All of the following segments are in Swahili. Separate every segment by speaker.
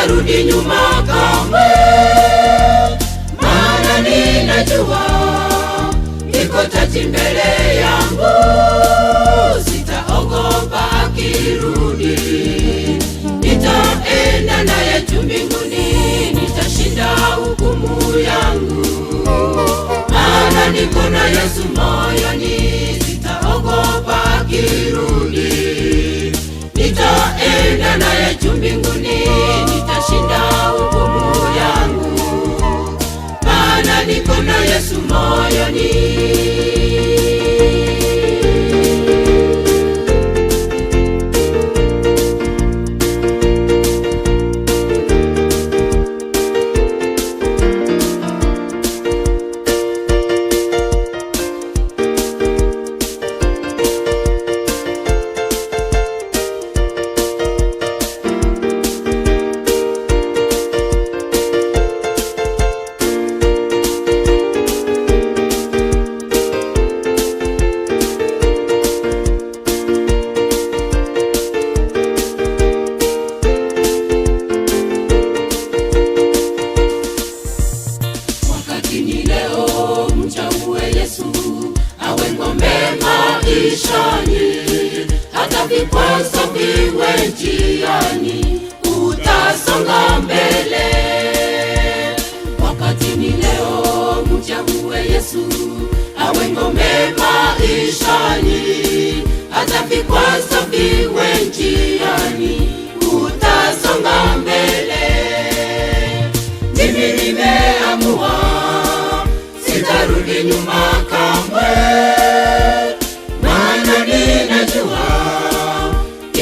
Speaker 1: sitarudi nyuma kamwe, maana ninajua iko taji mbele yangu, sitaogopa akirudi. Nitaenda naye juu mbinguni, nitashinda hukumu yangu, maana niko na Yesu moyoni, sitaogopa akirudi. Nitaenda naye juu mbinguni, nitashinda hukumu yangu, maana niko na Yesu moyoni. Hata vikwazo viwe njiani, utasonga mbele. Wakati ni leo, mchague Yesu awe ngome maishani. Hata vikwazo viwe njiani, utasonga mbele. Mimi nimeamua, sitarudi nyuma kamwe,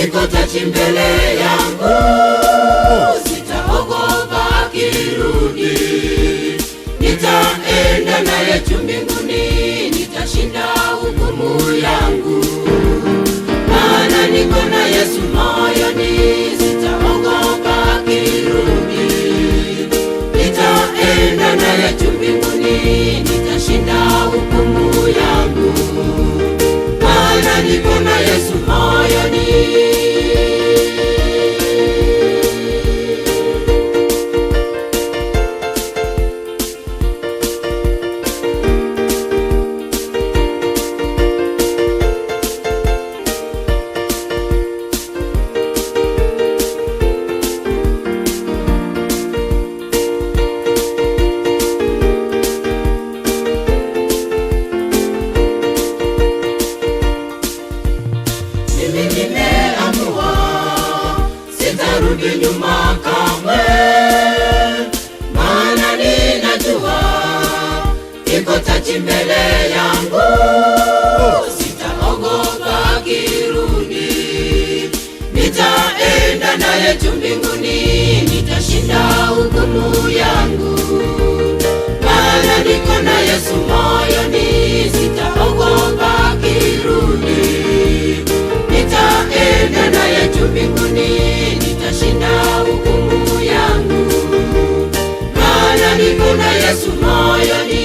Speaker 1: iko taji mbele yangu, sitaogopa akirudi. Nitaenda naye juu mbinguni, nitashinda hukumu yangu, maana niko na Yesu moyoni, sitaogopa akirudi. Nitaenda naye juu mbinguni, nitashinda hukumu yangu, maana niko na Yesu moyoni. Sitarudi nyuma kamwe, maana ninajua iko taji mbele yangu, sitaogopa akirudi. Nitaenda naye juu mbinguni, nitashinda hukumu yangu, maana niko na Yesu moyoni, sitaogopa akirudi. Nitaenda naye juu mbinguni, nitashinda hukumu yangu, maana niko na Yesu moyoni.